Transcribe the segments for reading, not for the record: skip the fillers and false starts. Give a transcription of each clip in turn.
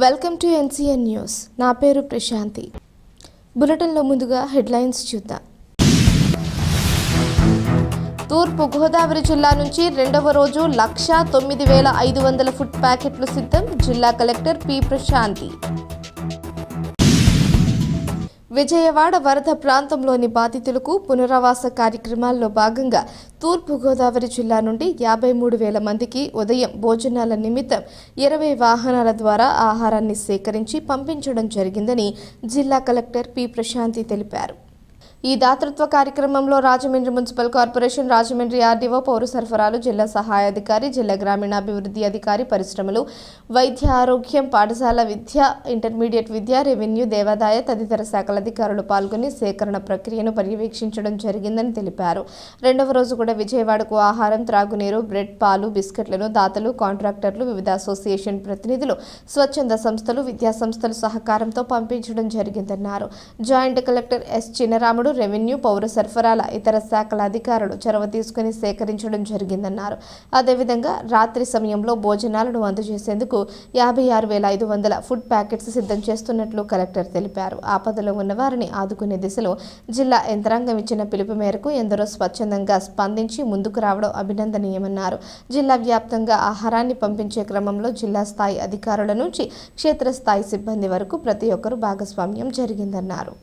Welcome to NCN news. నా పేరు ప్రశాంతి. బులెటిన్లో ముందుగా హెడ్లైన్స్ చూద్దాం. తూర్పు గోదావరి జిల్లా నుంచి రెండవ రోజు 1,09,500 ఫుడ్ ప్యాకెట్లు సిద్ధం. జిల్లా కలెక్టర్ పి. ప్రశాంతి. విజయవాడ వరద ప్రాంతంలోని బాధితులకు పునరావాస కార్యక్రమాల్లో భాగంగా తూర్పు గోదావరి జిల్లా నుండి 53,000 మందికి ఉదయం భోజనాల నిమిత్తం 20 వాహనాల ద్వారా ఆహారాన్ని సేకరించి పంపించడం జరిగిందని జిల్లా కలెక్టర్ పి. ప్రశాంతి తెలిపారు. ఈ దాతృత్వ కార్యక్రమంలో Rajahmundry municipal corporation, Rajahmundry RDO, పౌర సరఫరాలు జిల్లా సహాయ అధికారి, జిల్లా గ్రామీణాభివృద్ధి అధికారి, పరిశ్రమలు, వైద్య ఆరోగ్యం, పాఠశాల విద్య, ఇంటర్మీడియట్ విద్య, రెవెన్యూ, దేవాదాయ తదితర శాఖల అధికారులు పాల్గొని సేకరణ ప్రక్రియను పర్యవేక్షించడం జరిగిందని తెలిపారు. రెండవ రోజు కూడా విజయవాడకు ఆహారం, త్రాగునీరు, బ్రెడ్, పాలు, బిస్కెట్లను దాతలు, కాంట్రాక్టర్లు, వివిధ అసోసియేషన్ ప్రతినిధులు, స్వచ్ఛంద సంస్థలు, విద్యా సంస్థల సహకారంతో పంపించడం జరిగిందన్నారు. Joint collector S. Chinnaramudu, revenue, పౌర సరఫరాల ఇతర శాఖల అధికారులు చొరవ తీసుకుని సేకరించడం జరిగిందన్నారు. అదేవిధంగా రాత్రి సమయంలో భోజనాలను అందజేసేందుకు 56,500 ఫుడ్ ప్యాకెట్స్ సిద్ధం చేస్తున్నట్లు కలెక్టర్ తెలిపారు. ఆపదలో ఉన్న వారిని ఆదుకునే దిశలో జిల్లా యంత్రాంగం ఇచ్చిన పిలుపు మేరకు ఎందరో స్వచ్ఛందంగా స్పందించి ముందుకు రావడం అభినందనీయమన్నారు. జిల్లా వ్యాప్తంగా ఆహారాన్ని పంపించే క్రమంలో జిల్లా స్థాయి అధికారుల నుంచి క్షేత్రస్థాయి సిబ్బంది వరకు ప్రతి ఒక్కరూ భాగస్వామ్యం జరిగిందన్నారు.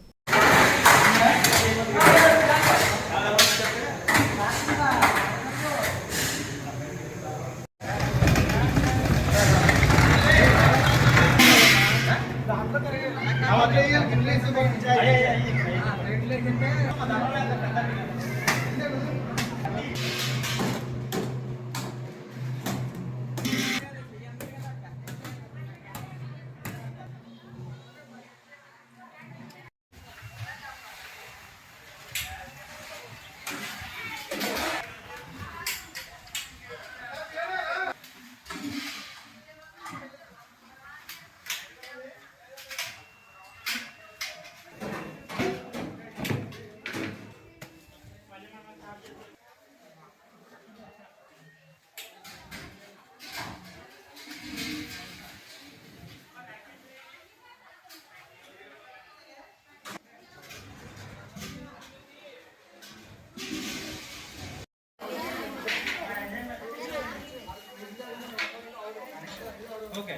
Okay.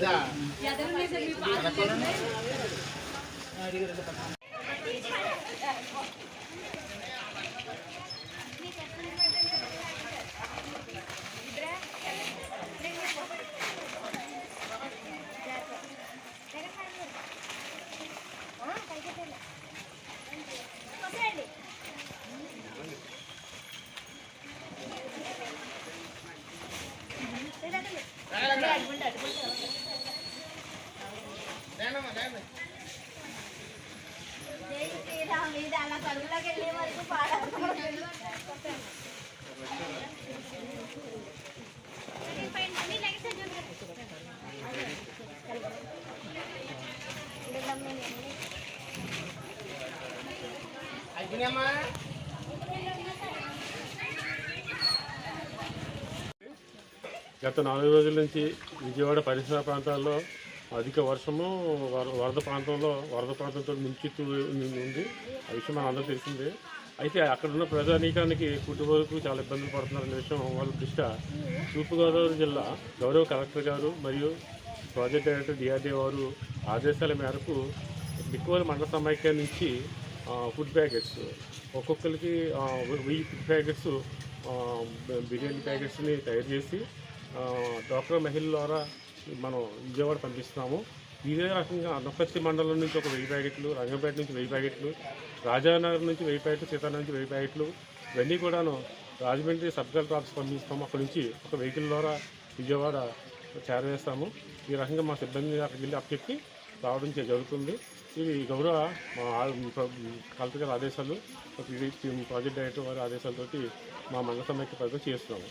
Ya, అలా కడుపులోకి వెళ్ళే వరకు పాడాలి. గత 4 రోజుల నుంచి విజయవాడ పరిసర ప్రాంతాల్లో అధిక వర్షము వరద ప్రాంతంతో ముంచెత్తు ఉంది. ఆ విషయం మన అందరూ తెలిసిందే. అయితే అక్కడ ఉన్న ప్రజానీకానికి కుటుంబాలకు చాలా ఇబ్బందులు పడుతున్నారనే విషయం వాళ్ళ దృష్ట్యా తూర్పుగోదావరి జిల్లా గౌరవ కలెక్టర్ గారు మరియు ప్రాజెక్ట్ డైరెక్టర్ డిఆర్డీ వారు ఆదేశాల మేరకు బిక్కువల మండల సమైక్య నుంచి ఫుడ్ ప్యాకెట్స్ ఒక్కొక్కరికి 1000 ఫుడ్ ప్యాకెట్స్ బిర్యానీ ప్యాకెట్స్ని తయారు చేసి డాక్టర్ మహిళల ద్వారా మనం విజయవాడ పంపిస్తున్నాము. ఇదే రకంగా అనపర్తి మండలం నుంచి ఒక 1000 ప్యాకెట్లు, రంగంపేట నుంచి 1000 ప్యాకెట్లు, రాజానగర్ నుంచి 1000 ప్యాకెట్లు, సీతానగర్ నుంచి 1000 ప్యాకెట్లు ఇవన్నీ కూడాను రాజమండ్రి సబ్ కలెక్టర్ ఆఫీస్ పంపిస్తాము. అక్కడి నుంచి ఒక వెహికల్ ద్వారా విజయవాడ చేరవేస్తాము. ఈ రకంగా మా సిబ్బంది అక్కడికి వెళ్ళి అప్పచెప్పి రావడం జరుగుతుంది. ఇవి గౌరవ కలెక్టర్ గారి ఆదేశాలు, ప్రాజెక్ట్ డైరెక్టర్ వారి ఆదేశాలతోటి మా మండల సమైక్య ప్రయత్నం చేస్తున్నాము.